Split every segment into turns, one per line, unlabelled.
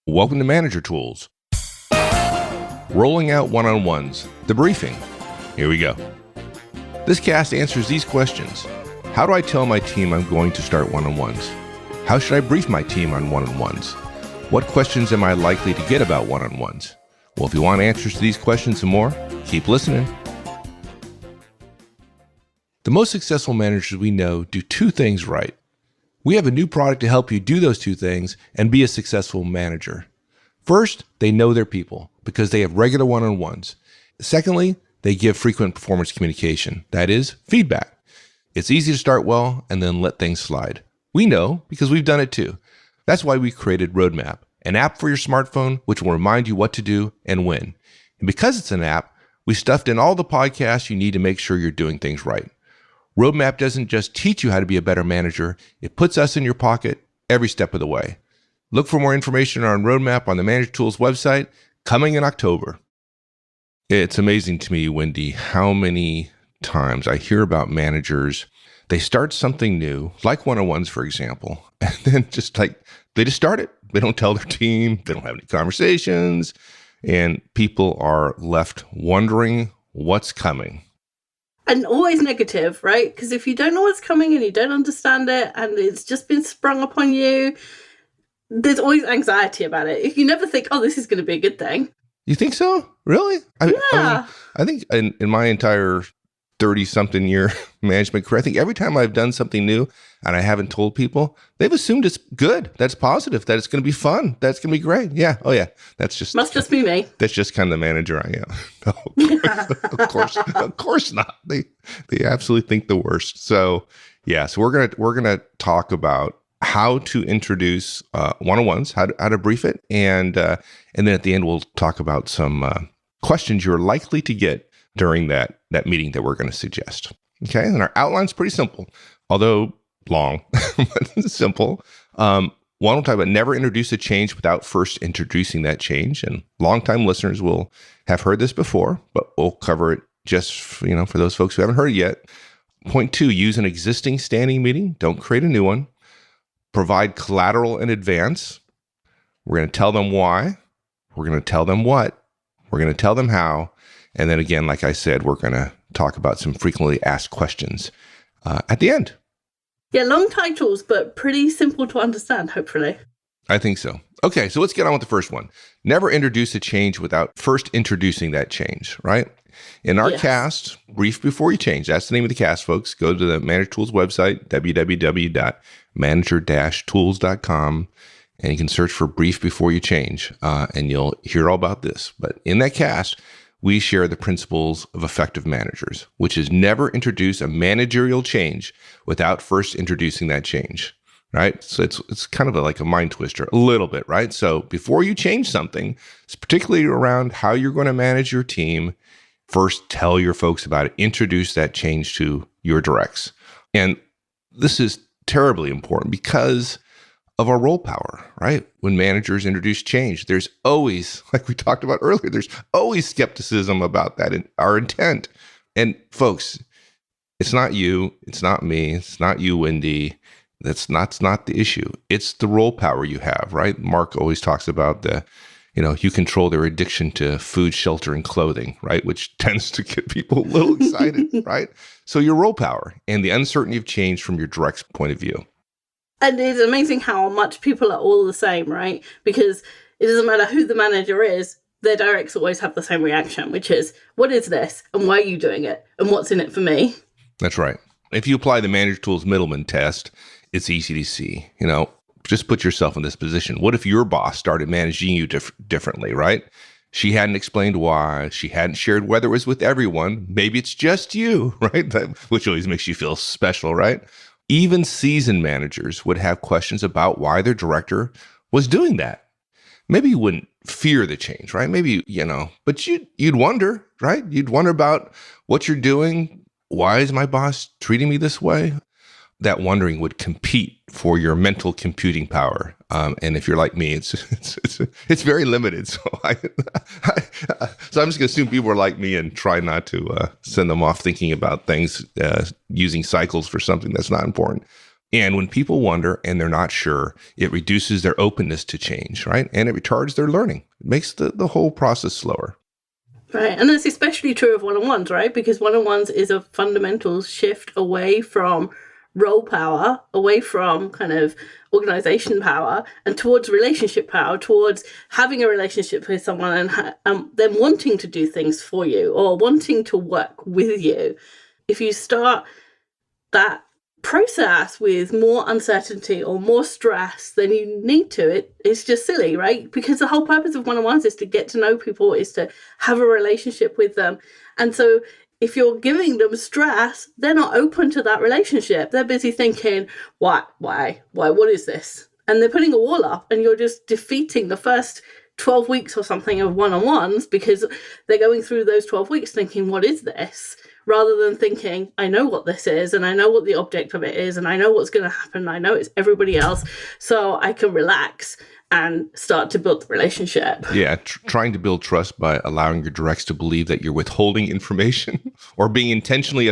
Welcome to Manager Tools. Rolling out one-on-ones, the briefing. Here we go. This cast answers these questions. How do I tell my team I'm going to start one-on-ones? How should I brief my team on one-on-ones? What questions am I likely to get about one-on-ones? Well, if you want answers to these questions and more, keep listening. The most successful managers we know do two things right. We have a new product to help you do those two things and be a successful manager. First, they know their people because they have regular one-on-ones. Secondly, they give frequent performance communication. That is, feedback. It's easy to start well and then let things slide. We know because we've done it too. That's why we created Roadmap, an app for your smartphone which will remind you what to do and when. And because it's an app, we stuffed in all the podcasts you need to make sure you're doing things right. Roadmap doesn't just teach you how to be a better manager, it puts us in your pocket every step of the way. Look for more information on Roadmap on the Manager Tools website, coming in October. It's amazing to me, Wendy, how many times I hear about managers, they start something new, like one-on-ones, for example, and then they just start it. They don't tell their team, they don't have any conversations, and people are left wondering what's coming.
And always negative, right? Because if you don't know what's coming and you don't understand it and it's just been sprung upon you, there's always anxiety about it. You never think, oh, this is going to be a good thing.
You think so? Really?
Yeah.
I think in my entire 30-something year management career, I think every time I've done something new and I haven't told people, they've assumed it's good, that's positive, that it's going to be fun, that's going to be great. Yeah. Oh, yeah. Must just be me. That's just kind of the manager I am. No, of course not. They absolutely think the worst. So, yeah. So we're gonna talk about how to introduce one-on-ones, how to brief it, and then at the end we'll talk about some questions you're likely to get during that meeting that we're going to suggest. Okay, and our outline's pretty simple, although long, but simple. One, we'll talk about never introduce a change without first introducing that change, and longtime listeners will have heard this before, but we'll cover it just for those folks who haven't heard it yet. Point 2, use an existing standing meeting. Don't create a new one. Provide collateral in advance. We're going to tell them why. We're going to tell them what. We're going to tell them how. And then again, like I said, we're going to talk about some frequently asked questions at the end.
Yeah, long titles, but pretty simple to understand, hopefully.
I think so. Okay, so let's get on with the first one. Never introduce a change without first introducing that change, right? In our cast, Brief Before You Change, that's the name of the cast, folks. Go to the Manager Tools website, www.manager-tools.com, and you can search for Brief Before You Change, and you'll hear all about this. But in that cast, we share the principles of effective managers, which is never introduce a managerial change without first introducing that change, right? So it's kind of like a mind twister, a little bit, right? So before you change something, it's particularly around how you're going to manage your team, first tell your folks about it, introduce that change to your directs. And this is terribly important because of our role power, right? When managers introduce change, there's always, like we talked about earlier, there's always skepticism about that and our intent. And folks, it's not you, it's not me, it's not you, Wendy. That's not the issue. It's the role power you have, right? Mark always talks about you control their addiction to food, shelter, and clothing, right? Which tends to get people a little excited, right? So your role power and the uncertainty of change from your direct's point of view.
And it's amazing how much people are all the same, right? Because it doesn't matter who the manager is, their directs always have the same reaction, which is, what is this? And why are you doing it? And what's in it for me? That's
right. If you apply the Manager Tools Middleman test, it's easy to see. Just put yourself in this position. What if your boss started managing you differently, right? She hadn't explained why. She hadn't shared whether it was with everyone. Maybe it's just you, right? Which always makes you feel special, right? Even seasoned managers would have questions about why their director was doing that. Maybe you wouldn't fear the change, right? Maybe, but you'd wonder, right? You'd wonder about what you're doing. Why is my boss treating me this way? That wondering would compete for your mental computing power. And if you're like me, it's very limited. So I'm just going to assume people are like me and try not to send them off thinking about things using cycles for something that's not important. And when people wonder and they're not sure, it reduces their openness to change, right? And it retards their learning. It makes the whole process slower.
Right. And that's especially true of one-on-ones, right? Because one-on-ones is a fundamental shift away from role power, away from kind of organization power, and towards relationship power, towards having a relationship with someone and them wanting to do things for you or wanting to work with you. If you start that process with more uncertainty or more stress than you need to, it's just silly, right? Because the whole purpose of one-on-ones is to get to know people, is to have a relationship with them. And so if you're giving them stress, they're not open to that relationship. They're busy thinking, why, what is this? And they're putting a wall up, and you're just defeating the first 12 weeks or something of one-on-ones because they're going through those 12 weeks thinking, what is this? Rather than thinking, I know what this is, and I know what the object of it is, and I know what's going to happen. I know it's everybody else, so I can relax and start to build the relationship.
Yeah, trying to build trust by allowing your directs to believe that you're withholding information or being intentionally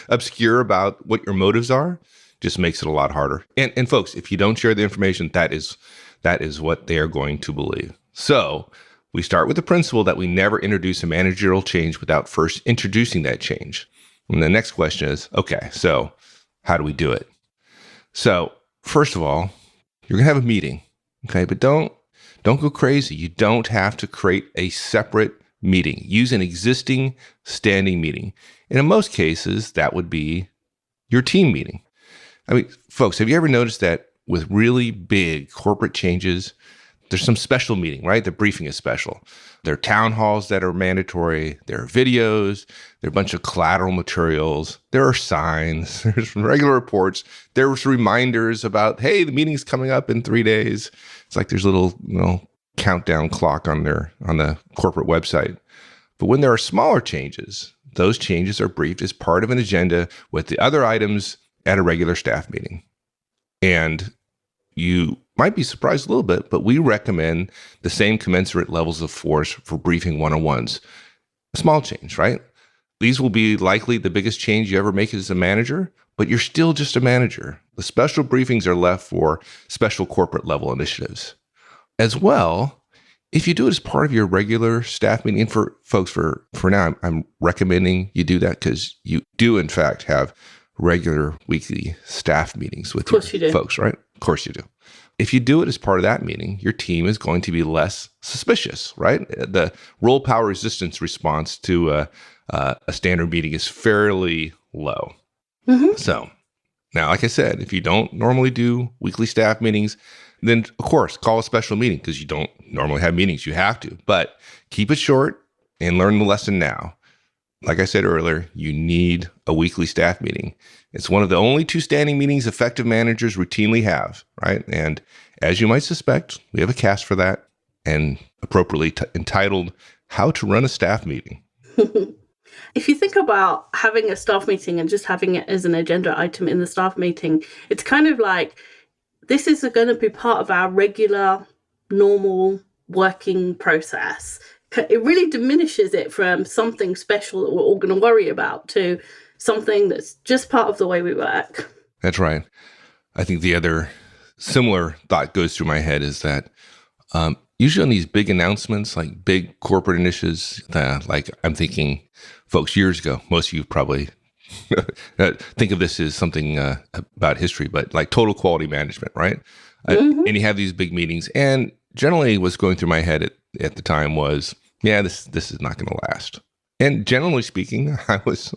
obscure about what your motives are just makes it a lot harder. And folks, if you don't share the information, that is what they are going to believe. So we start with the principle that we never introduce a managerial change without first introducing that change. And the next question is, okay, so how do we do it? So first of all, you're going to have a meeting, okay? But don't go crazy. You don't have to create a separate meeting. Use an existing standing meeting. And in most cases, that would be your team meeting. I mean, folks, have you ever noticed that with really big corporate changes, there's some special meeting, right? The briefing is special. There are town halls that are mandatory. There are videos. There are a bunch of collateral materials. There are signs. There's regular reports. There's reminders about, hey, the meeting's coming up in 3 days. It's like there's a little, countdown clock on the corporate website. But when there are smaller changes, those changes are briefed as part of an agenda with the other items at a regular staff meeting. And you might be surprised a little bit, but we recommend the same commensurate levels of force for briefing one-on-ones. A small change, right? These will be likely the biggest change you ever make as a manager, but you're still just a manager. The special briefings are left for special corporate level initiatives. As well, if you do it as part of your regular staff meeting, and for folks, for now, I'm recommending you do that because you do, in fact, have regular weekly staff meetings with your folks, right? Of course you do. If you do it as part of that meeting, your team is going to be less suspicious, right? The role power resistance response to a standard meeting is fairly low. Mm-hmm. So now, like I said, if you don't normally do weekly staff meetings, then of course, call a special meeting because you don't normally have meetings. You have to, but keep it short and learn the lesson now. Like I said earlier, you need a weekly staff meeting. It's one of the only 2 standing meetings effective managers routinely have, right? And as you might suspect, we have a cast for that and appropriately entitled, How to Run a Staff Meeting.
If you think about having a staff meeting and just having it as an agenda item in the staff meeting, it's kind of like, this is going to be part of our regular, normal working process. It really diminishes it from something special that we're all going to worry about to something that's just part of the way we work.
That's right. I think the other similar thought goes through my head is that usually on these big announcements, like big corporate initiatives, like I'm thinking, folks, years ago, most of you probably think of this as something about history, but like total quality management, right? Mm-hmm. And you have these big meetings, and generally what's going through my head at the time was, yeah, this is not going to last. And generally speaking, I was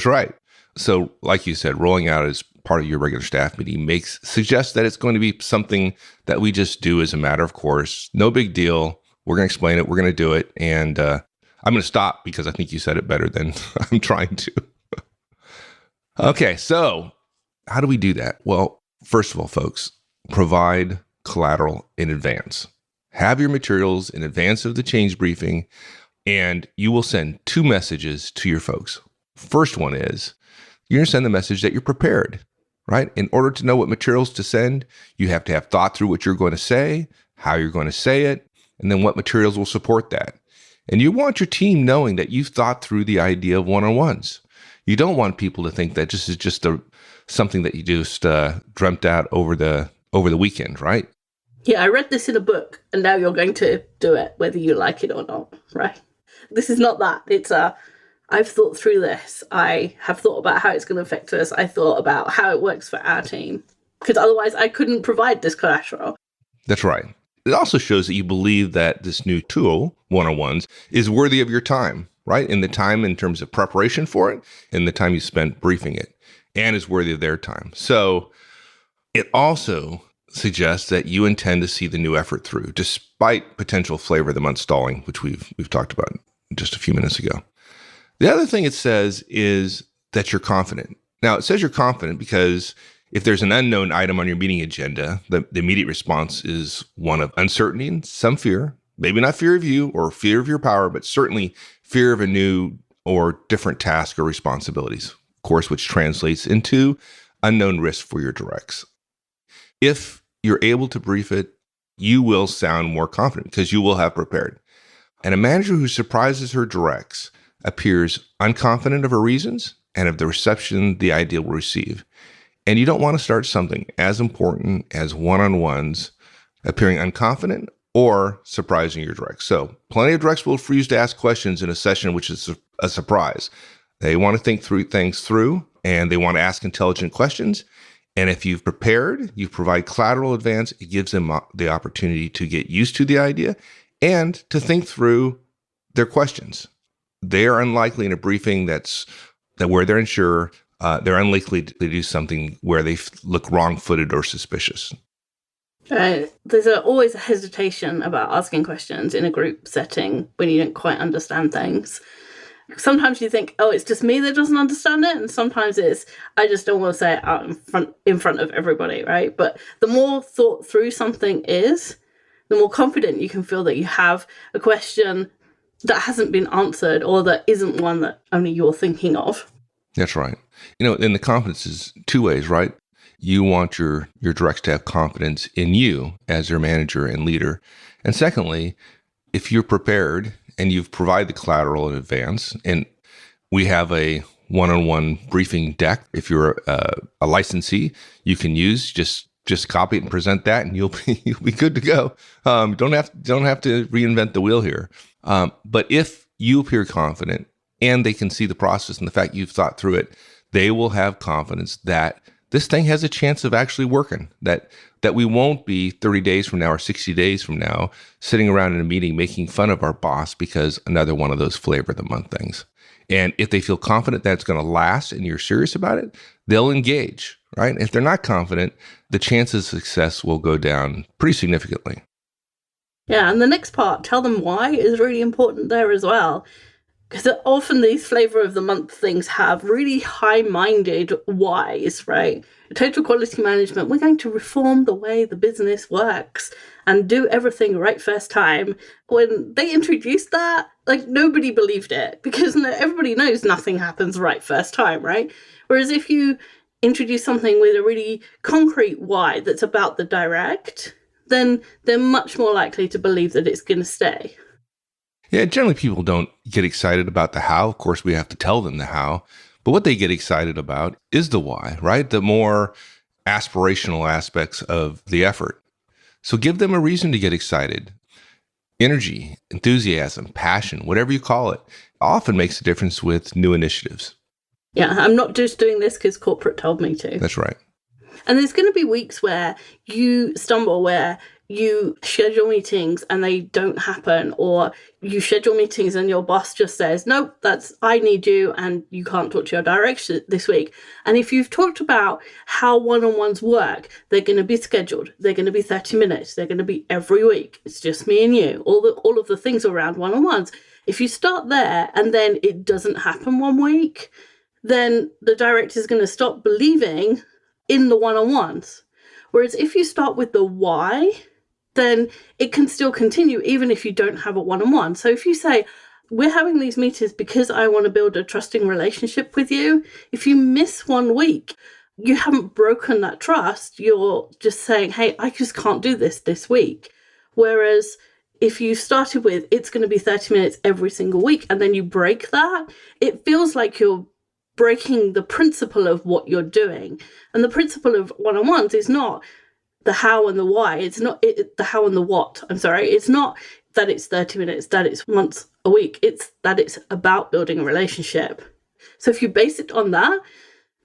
right. So like you said, rolling out as part of your regular staff meeting suggests that it's going to be something that we just do as a matter of course. No big deal. We're going to explain it. We're going to do it. And I'm going to stop because I think you said it better than I'm trying to. Okay, so how do we do that? Well, first of all, folks, provide collateral in advance. Have your materials in advance of the change briefing, and you will send 2 messages to your folks. First one is, you're going to send the message that you're prepared, right? In order to know what materials to send, you have to have thought through what you're going to say, how you're going to say it, and then what materials will support that. And you want your team knowing that you've thought through the idea of one-on-ones. You don't want people to think that this is just something that you just dreamt out over the weekend, right?
Yeah, I read this in a book, and now you're going to do it, whether you like it or not, right? This is not that. It's I've thought through this. I have thought about how it's going to affect us. I thought about how it works for our team, because otherwise I couldn't provide this collateral.
That's right. It also shows that you believe that this new tool, one-on-ones, is worthy of your time, right? In the time in terms of preparation for it, and the time you spent briefing it, and is worthy of their time. So it also suggests that you intend to see the new effort through, despite potential flavor of the month stalling, which we've talked about just a few minutes ago. The other thing it says is that you're confident. Now, it says you're confident because if there's an unknown item on your meeting agenda, the immediate response is one of uncertainty and some fear, maybe not fear of you or fear of your power, but certainly fear of a new or different task or responsibilities, of course, which translates into unknown risk for your directs. If you're able to brief it, you will sound more confident because you will have prepared. And a manager who surprises her directs appears unconfident of her reasons and of the reception the idea will receive. And you don't want to start something as important as one-on-ones appearing unconfident or surprising your directs. So plenty of directs will refuse to ask questions in a session which is a surprise. They want to think through things through, and they want to ask intelligent questions. And if you've prepared, you provide collateral advance, it gives them the opportunity to get used to the idea and to think through their questions. They are unlikely in a briefing that where they're unsure, they're unlikely to do something where they look wrong-footed or suspicious.
There's always a hesitation about asking questions in a group setting when you don't quite understand things. Sometimes you think, oh, it's just me that doesn't understand it. And sometimes it's, I just don't want to say it out in front of everybody, right? But the more thought through something is, the more confident you can feel that you have a question that hasn't been answered or that isn't one that only you're thinking of.
That's right. And the confidence is two ways, right? You want your directs to have confidence in you as their manager and leader. And secondly, if you're prepared and you've provided the collateral in advance, and we have a one-on-one briefing deck. If you're a licensee, you can use just copy it and present that, and you'll be good to go. Don't have to reinvent the wheel here. But if you appear confident and they can see the process and the fact you've thought through it, they will have confidence that this thing has a chance of actually working, that we won't be 30 days from now or 60 days from now sitting around in a meeting making fun of our boss because another one of those flavor of the month things. And if they feel confident that it's going to last and you're serious about it, they'll engage, right? If they're not confident, the chances of success will go down pretty significantly.
Yeah, and the next part, tell them why, is really important there as well. Because often these flavor of the month things have really high-minded whys, right? Total quality management, we're going to reform the way the business works and do everything right first time. When they introduced that, nobody believed it because everybody knows nothing happens right first time, right? Whereas if you introduce something with a really concrete why that's about the direct, then they're much more likely to believe that it's going to stay.
Yeah, generally people don't get excited about the how. Of course, we have to tell them the how. But what they get excited about is the why, right? The more aspirational aspects of the effort. So give them a reason to get excited. Energy, enthusiasm, passion, whatever you call it, often makes a difference with new initiatives.
Yeah, I'm not just doing this because corporate told me to.
That's right.
And there's going to be weeks where you stumble, where you schedule meetings and they don't happen, or you schedule meetings and your boss just says, nope, I need you and you can't talk to your director this week. And if you've talked about how one-on-ones work, they're going to be scheduled. They're going to be 30 minutes. They're going to be every week. It's just me and you, all of the things around one-on-ones. If you start there and then it doesn't happen one week, then the director is going to stop believing in the one-on-ones. Whereas if you start with the why, then it can still continue even if you don't have a one-on-one. So if you say, we're having these meetings because I want to build a trusting relationship with you, if you miss 1 week, you haven't broken that trust. You're just saying, hey, I just can't do this week. Whereas if you started with, it's going to be 30 minutes every single week, and then you break that, it feels like you're breaking the principle of what you're doing. And the principle of one-on-ones is not the how and the why. It's not the how and the what. I'm sorry. It's not that it's 30 minutes, that it's once a week. It's that it's about building a relationship. So if you base it on that,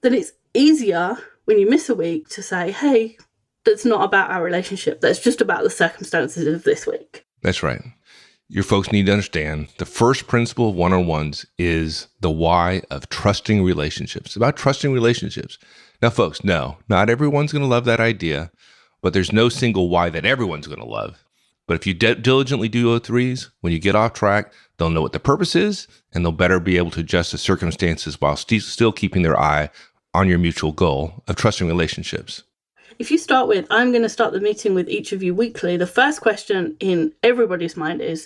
then it's easier when you miss a week to say, hey, that's not about our relationship. That's just about the circumstances of this week.
That's right. Your folks need to understand the first principle of one-on-ones is the why of trusting relationships. It's about trusting relationships. Now, folks, no, not everyone's going to love that idea, but there's no single why that everyone's going to love. But if you diligently do O3s, when you get off track, they'll know what the purpose is, and they'll better be able to adjust the circumstances while still keeping their eye on your mutual goal of trusting relationships.
If you start with, I'm going to start the meeting with each of you weekly, the first question in everybody's mind is,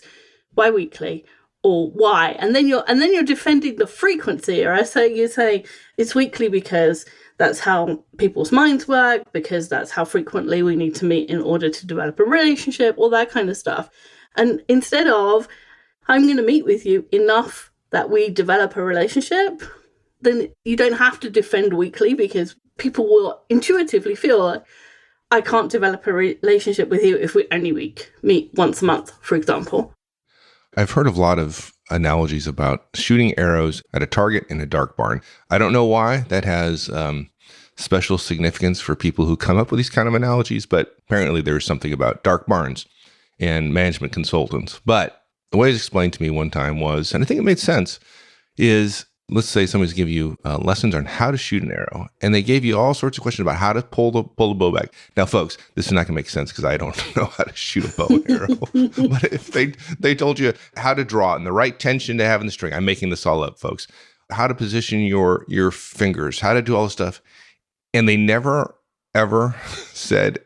why weekly? Or why? And then you're defending the frequency. Or you say it's weekly because that's how people's minds work, because that's how frequently we need to meet in order to develop a relationship, all that kind of stuff. And instead of, I'm going to meet with you enough that we develop a relationship, then you don't have to defend weekly, because people will intuitively feel like, I can't develop a relationship with you if we only meet once a month, for example.
I've heard of a lot of analogies about shooting arrows at a target in a dark barn. I don't know why that has special significance for people who come up with these kind of analogies, but apparently there's something about dark barns and management consultants. But the way it was explained to me one time was, and I think it made sense, is let's say somebody's giving you lessons on how to shoot an arrow, and they gave you all sorts of questions about how to pull the bow back. Now, folks, this is not going to make sense because I don't know how to shoot a bow and arrow. But if they told you how to draw it and the right tension to have in the string, I'm making this all up, folks, how to position your fingers, how to do all this stuff, and they never, ever said,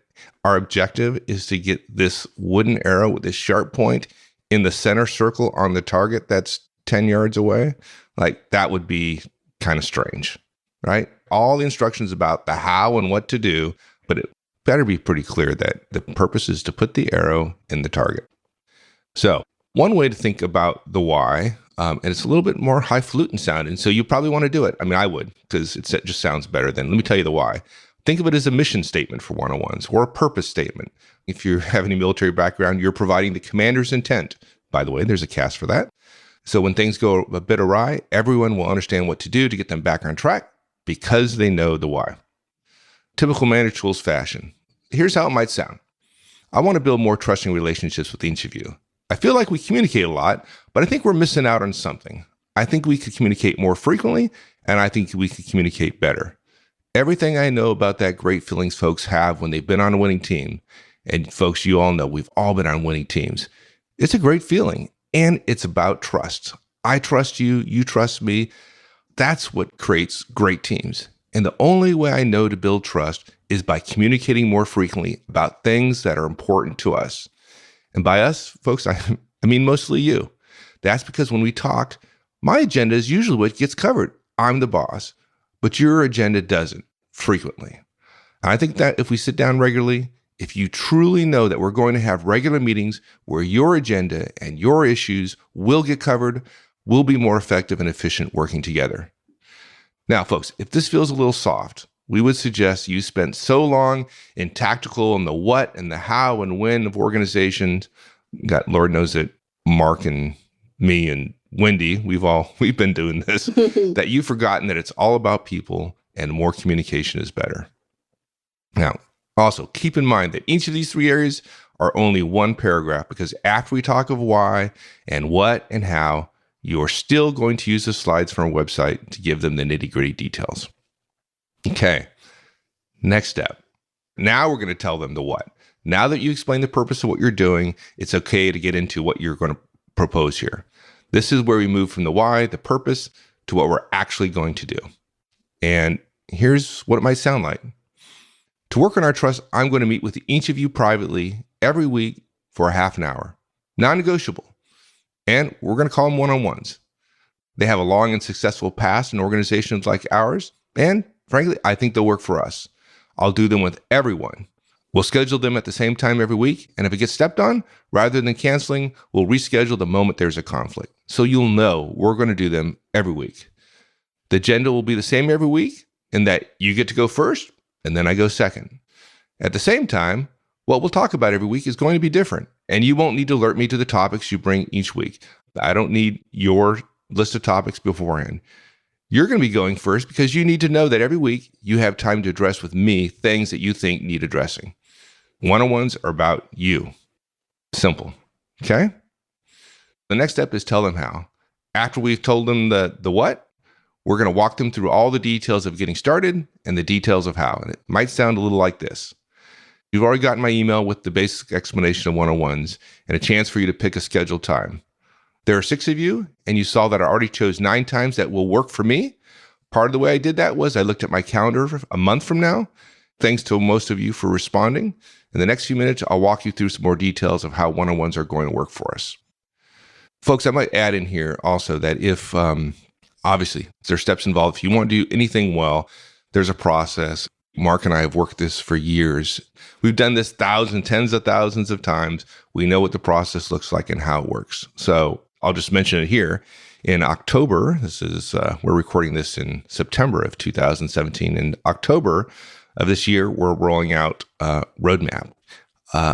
our objective is to get this wooden arrow with this sharp point in the center circle on the target that's 10 yards away, like that would be kind of strange, right? All the instructions about the how and what to do, but it better be pretty clear that the purpose is to put the arrow in the target. So one way to think about the why, and it's a little bit more highfalutin sounding, so you probably want to do it. I mean, I would, because it just sounds better than, let me tell you the why. Think of it as a mission statement for one-on-ones or a purpose statement. If you have any military background, you're providing the commander's intent. By the way, there's a cast for that. So when things go a bit awry, everyone will understand what to do to get them back on track because they know the why. Typical manager tools fashion. Here's how it might sound. I want to build more trusting relationships with each of you. I feel like we communicate a lot, but I think we're missing out on something. I think we could communicate more frequently, and I think we could communicate better. Everything I know about that great feelings folks have when they've been on a winning team, and folks, you all know we've all been on winning teams. It's a great feeling. And it's about trust. I trust you, you trust me. That's what creates great teams. And the only way I know to build trust is by communicating more frequently about things that are important to us. And by us, folks, I mean mostly you. That's because when we talk, my agenda is usually what gets covered. I'm the boss, but your agenda doesn't frequently. And I think that if we sit down regularly, if you truly know that we're going to have regular meetings where your agenda and your issues will get covered, we'll be more effective and efficient working together. Now, folks, if this feels a little soft, we would suggest you spent so long in tactical and the what and the how and when of organizations. God, Lord knows that Mark and me and Wendy, we've been doing this, that you've forgotten that it's all about people and more communication is better. Now, also, keep in mind that each of these three areas are only one paragraph, because after we talk of why and what and how, you're still going to use the slides from our website to give them the nitty-gritty details. Okay, next step. Now we're going to tell them the what. Now that you explain the purpose of what you're doing, it's okay to get into what you're going to propose here. This is where we move from the why, the purpose, to what we're actually going to do. And here's what it might sound like. To work on our trust, I'm going to meet with each of you privately every week for a half an hour. Non-negotiable. And we're going to call them one-on-ones. They have a long and successful past in organizations like ours. And frankly, I think they'll work for us. I'll do them with everyone. We'll schedule them at the same time every week. And if it gets stepped on, rather than canceling, we'll reschedule the moment there's a conflict. So you'll know we're going to do them every week. The agenda will be the same every week in that you get to go first and then I go second. At the same time, what we'll talk about every week is going to be different, and you won't need to alert me to the topics you bring each week. I don't need your list of topics beforehand. You're going to be going first because you need to know that every week you have time to address with me things that you think need addressing. One-on-ones are about you. Simple. Okay? The next step is tell them how. After we've told them the what, we're going to walk them through all the details of getting started and the details of how. And it might sound a little like this. You've already gotten my email with the basic explanation of one-on-ones and a chance for you to pick a scheduled time. There are 6 of you, and you saw that I already chose 9 times that will work for me. Part of the way I did that was I looked at my calendar a month from now. Thanks to most of you for responding. In the next few minutes, I'll walk you through some more details of how one-on-ones are going to work for us. Folks, I might add in here also that if, obviously, there are steps involved. If you want to do anything well, there's a process. Mark and I have worked this for years. We've done this tens of thousands of times. We know what the process looks like and how it works. So I'll just mention it here. In October, we're recording this in September of 2017. In October of this year, we're rolling out Roadmap,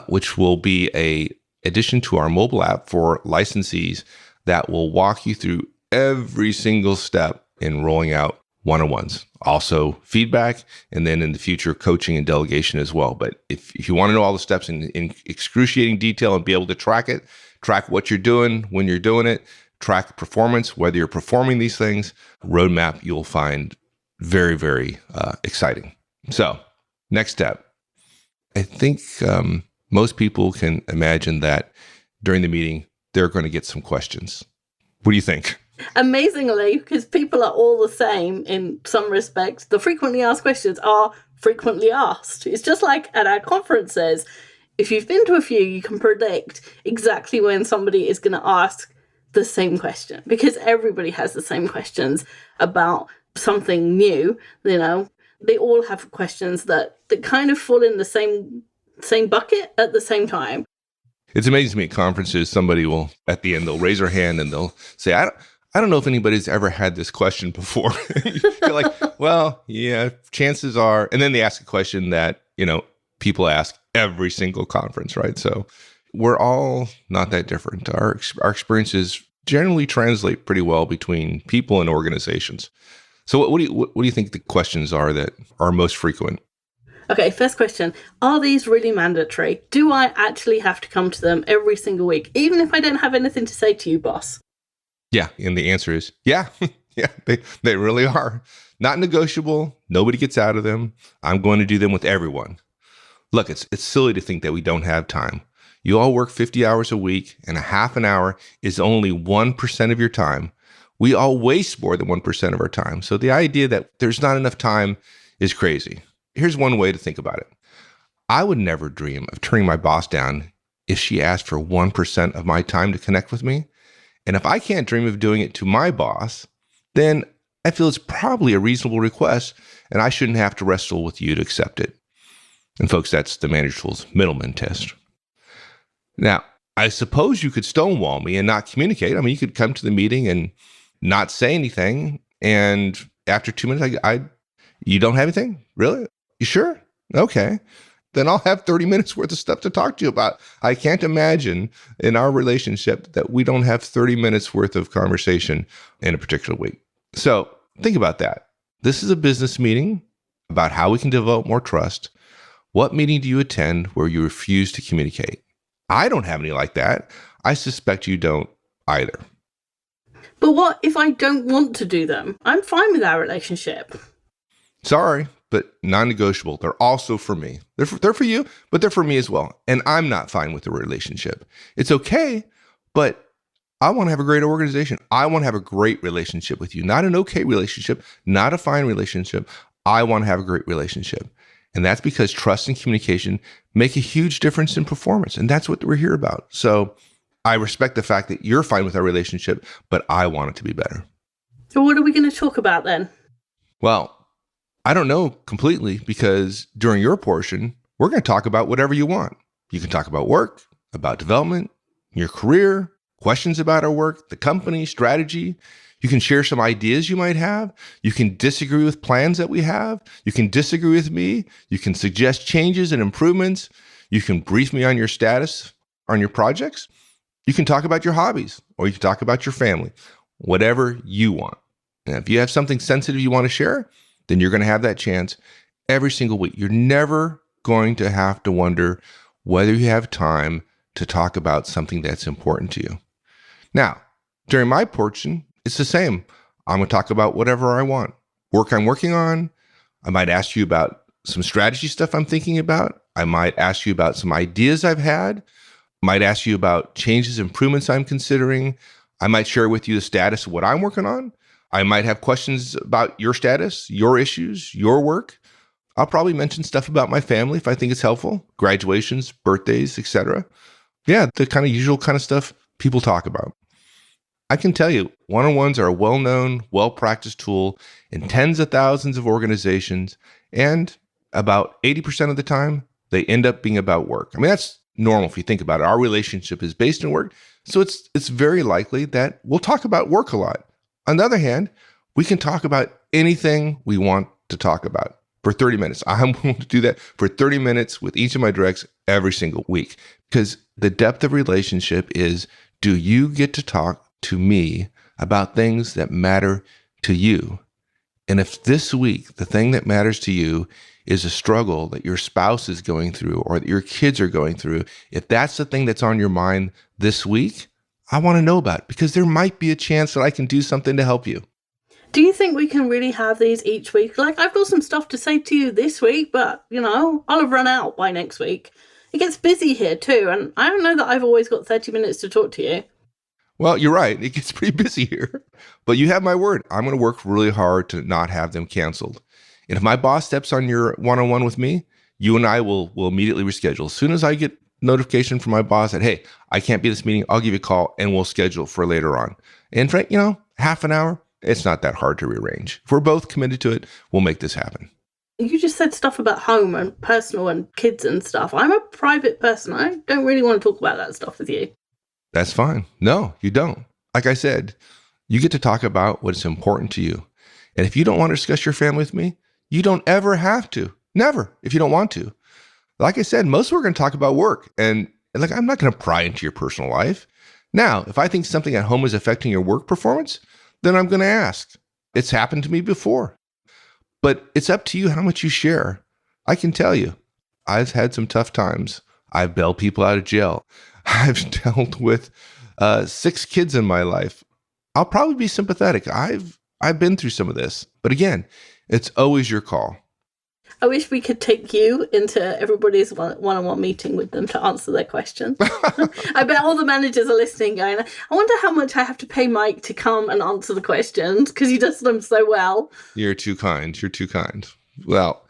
which will be a addition to our mobile app for licensees that will walk you through every single step in rolling out one-on-ones. Also feedback, and then in the future, coaching and delegation as well. But if you want to know all the steps in excruciating detail and be able to track it, track what you're doing, when you're doing it, track performance, whether you're performing these things, Roadmap you'll find very, very exciting. So next step. I think most people can imagine that during the meeting, they're going to get some questions. What do you think?
Amazingly, because people are all the same in some respects, the frequently asked questions are frequently asked. It's just like at our conferences. If you've been to a few, you can predict exactly when somebody is going to ask the same question, because everybody has the same questions about something new. You know, they all have questions that kind of fall in the same bucket at the same time.
It's amazing to me at conferences, somebody will, at the end, they'll raise their hand and they'll say, I don't know if anybody's ever had this question before. You're like, well, yeah, chances are. And then they ask a question that, people ask every single conference, right? So we're all not that different. Our experiences generally translate pretty well between people and organizations. So what do you think the questions are that are most frequent?
Okay, first question. Are these really mandatory? Do I actually have to come to them every single week, even if I don't have anything to say to you, boss?
Yeah, and the answer is yeah. Yeah, they really are. Not negotiable. Nobody gets out of them. I'm going to do them with everyone. Look, it's silly to think that we don't have time. You all work 50 hours a week, and a half an hour is only 1% of your time. We all waste more than 1% of our time. So the idea that there's not enough time is crazy. Here's one way to think about it. I would never dream of turning my boss down if she asked for 1% of my time to connect with me. And if I can't dream of doing it to my boss, then I feel it's probably a reasonable request, and I shouldn't have to wrestle with you to accept it. And folks, that's the Manager Tools Middleman test. Now, I suppose you could stonewall me and not communicate. I mean, you could come to the meeting and not say anything, and after 2 minutes, you don't have anything? Really? You sure? Okay. Then I'll have 30 minutes worth of stuff to talk to you about. I can't imagine in our relationship that we don't have 30 minutes worth of conversation in a particular week. So think about that. This is a business meeting about how we can develop more trust. What meeting do you attend where you refuse to communicate? I don't have any like that. I suspect you don't either.
But what if I don't want to do them? I'm fine with our relationship.
Sorry, but non-negotiable. They're also for me. They're for you, but they're for me as well. And I'm not fine with the relationship. It's okay, but I want to have a great organization. I want to have a great relationship with you. Not an okay relationship, not a fine relationship. I want to have a great relationship. And that's because trust and communication make a huge difference in performance. And that's what we're here about. So I respect the fact that you're fine with our relationship, but I want it to be better.
So what are we going to talk about then?
Well, I don't know completely, because during your portion, we're going to talk about whatever you want. You can talk about work, about development, your career, questions about our work, the company, strategy. You can share some ideas you might have. You can disagree with plans that we have. You can disagree with me. You can suggest changes and improvements. You can brief me on your status on your projects. You can talk about your hobbies, or you can talk about your family, whatever you want. And if you have something sensitive you want to share, then you're going to have that chance every single week. You're never going to have to wonder whether you have time to talk about something that's important to you. Now, during my portion, it's the same. I'm going to talk about whatever I want. Work I'm working on. I might ask you about some strategy stuff I'm thinking about. I might ask you about some ideas I've had. Might ask you about changes, improvements I'm considering. I might share with you the status of what I'm working on. I might have questions about your status, your issues, your work. I'll probably mention stuff about my family if I think it's helpful. Graduations, birthdays, etc. Yeah, the kind of usual kind of stuff people talk about. I can tell you, one-on-ones are a well-known, well-practiced tool in tens of thousands of organizations, and about 80% of the time, they end up being about work. I mean, that's normal if you think about it. Our relationship is based on work, so it's very likely that we'll talk about work a lot. On the other hand, we can talk about anything we want to talk about for 30 minutes. I'm willing to do that for 30 minutes with each of my directs every single week, because the depth of relationship is, do you get to talk to me about things that matter to you? And if this week, the thing that matters to you is a struggle that your spouse is going through or that your kids are going through, if that's the thing that's on your mind this week, I want to know about it, because there might be a chance that I can do something to help you.
Do you think we can really have these each week? Like, I've got some stuff to say to you this week, but, I'll have run out by next week. It gets busy here too, and I don't know that I've always got 30 minutes to talk to you.
Well, you're right. It gets pretty busy here. But you have my word. I'm going to work really hard to not have them canceled. And if my boss steps on your one-on-one with me, you and I will immediately reschedule. As soon as I get notification from my boss that, hey, I can't be at this meeting, I'll give you a call and we'll schedule for later on. And Frank, half an hour, it's not that hard to rearrange. If we're both committed to it, we'll make this happen.
You just said stuff about home and personal and kids and stuff. I'm a private person. I don't really want to talk about that stuff with you.
That's fine. No, you don't. Like I said, you get to talk about what's important to you. And if you don't want to discuss your family with me, you don't ever have to. Never, if you don't want to. Like I said, most of we're going to talk about work. And I'm not going to pry into your personal life. Now, if I think something at home is affecting your work performance, then I'm going to ask. It's happened to me before. But it's up to you how much you share. I can tell you, I've had some tough times. I've bailed people out of jail. I've dealt with 6 kids in my life. I'll probably be sympathetic. I've been through some of this. But again, it's always your call.
I wish we could take you into everybody's one-on-one meeting with them to answer their questions. I bet all the managers are listening going, I wonder how much I have to pay Mike to come and answer the questions, because he does them so well.
You're too kind. You're too kind. Well,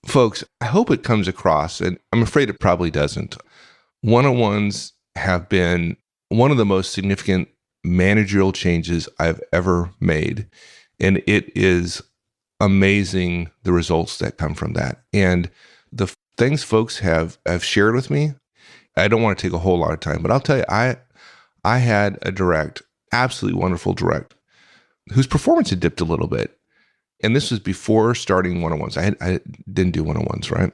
folks, I hope it comes across, and I'm afraid it probably doesn't. One-on-ones have been one of the most significant managerial changes I've ever made. And it is amazing the results that come from that. And the things folks have shared with me, I don't want to take a whole lot of time, but I'll tell you, I had a direct, absolutely wonderful direct, whose performance had dipped a little bit. And this was before starting one-on-ones. I didn't do one-on-ones, right?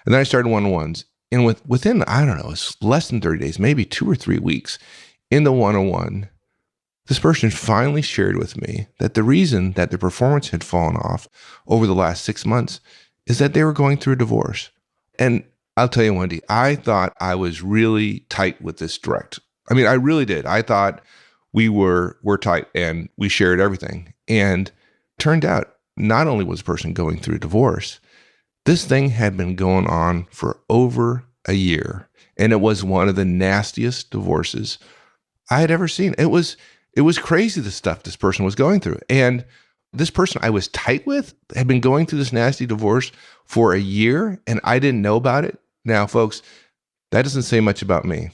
And then I started one-on-ones. And within, I don't know, it's less than 30 days, maybe 2 or 3 weeks in the one-on-one, this person finally shared with me that the reason that their performance had fallen off over the last 6 months is that they were going through a divorce. And I'll tell you, Wendy, I thought I was really tight with this direct. I mean, I really did. I thought we're tight and we shared everything. And turned out, not only was the person going through a divorce, this thing had been going on for over a year. And it was one of the nastiest divorces I had ever seen. It was crazy, the stuff this person was going through. And this person I was tight with had been going through this nasty divorce for a year, and I didn't know about it. Now, folks, that doesn't say much about me.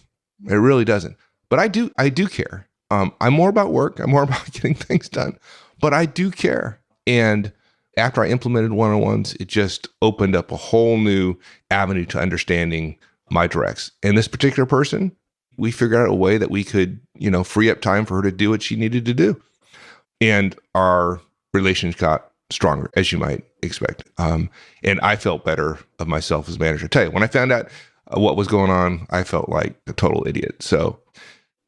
It really doesn't. But I do care. I'm more about work. I'm more about getting things done. But I do care. And after I implemented one-on-ones, it just opened up a whole new avenue to understanding my directs. And this particular person, we figured out a way that we could, free up time for her to do what she needed to do. And our relations got stronger, as you might expect. And I felt better of myself as manager. I tell you, when I found out what was going on, I felt like a total idiot. So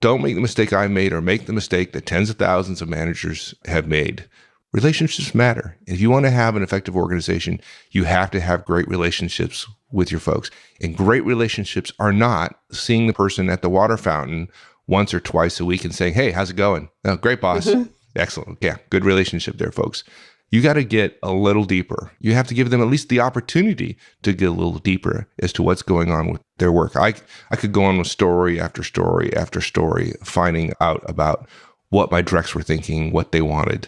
don't make the mistake I made, or make the mistake that tens of thousands of managers have made. Relationships matter. If you want to have an effective organization, you have to have great relationships with your folks. And great relationships are not seeing the person at the water fountain once or twice a week and saying, "Hey, how's it going?" "Oh, great, boss." Mm-hmm. Excellent. Yeah, good relationship there, folks. You got to get a little deeper. You have to give them at least the opportunity to get a little deeper as to what's going on with their work. I could go on with story after story after story, finding out about what my directs were thinking, what they wanted.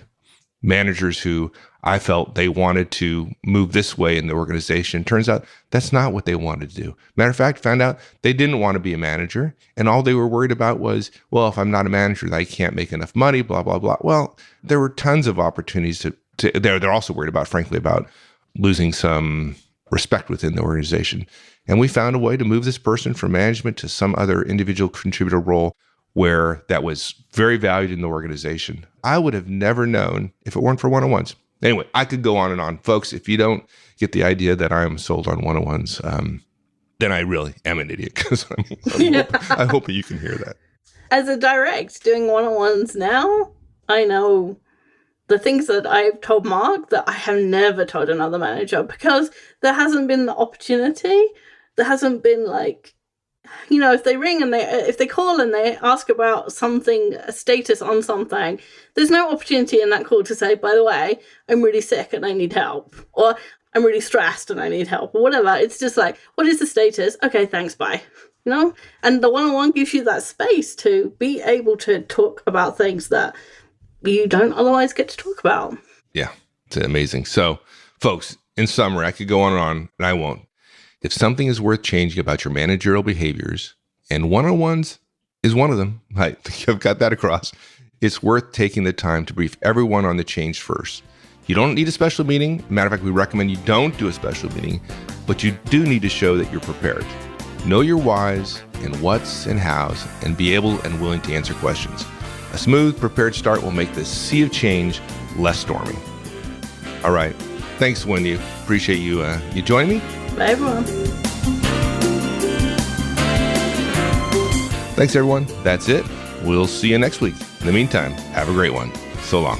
Managers who I felt they wanted to move this way in the organization. Turns out that's not what they wanted to do. Matter of fact, found out they didn't want to be a manager. And all they were worried about was, well, if I'm not a manager, I can't make enough money, blah, blah, blah. Well, there were tons of opportunities they're also worried about, frankly, about losing some respect within the organization. And we found a way to move this person from management to some other individual contributor role where that was very valued in the organization. I would have never known if it weren't for one-on-ones. Anyway, I could go on and on. Folks, if you don't get the idea that I'm sold on one-on-ones, then I really am an idiot, because I hope you can hear that.
As a direct doing one-on-ones now, I know the things that I've told Mark that I have never told another manager, because there hasn't been the opportunity. There hasn't been if they ring and if they call and they ask about something, a status on something, there's no opportunity in that call to say, by the way, I'm really sick and I need help, or I'm really stressed and I need help, or whatever. It's just like, what is the status? Okay, thanks, bye. And the one-on-one gives you that space to be able to talk about things that you don't otherwise get to talk about.
Yeah, it's amazing. So, folks, in summary, I could go on and on, and I won't. If something is worth changing about your managerial behaviors, and one-on-ones is one of them, I think I've got that across, it's worth taking the time to brief everyone on the change first. You don't need a special meeting. Matter of fact, we recommend you don't do a special meeting, but you do need to show that you're prepared. Know your whys and whats and hows, and be able and willing to answer questions. A smooth, prepared start will make this sea of change less stormy. All right. Thanks, Wendy. Appreciate you joining me.
Bye, everyone.
Thanks, everyone. That's it. We'll see you next week. In the meantime, have a great one. So long.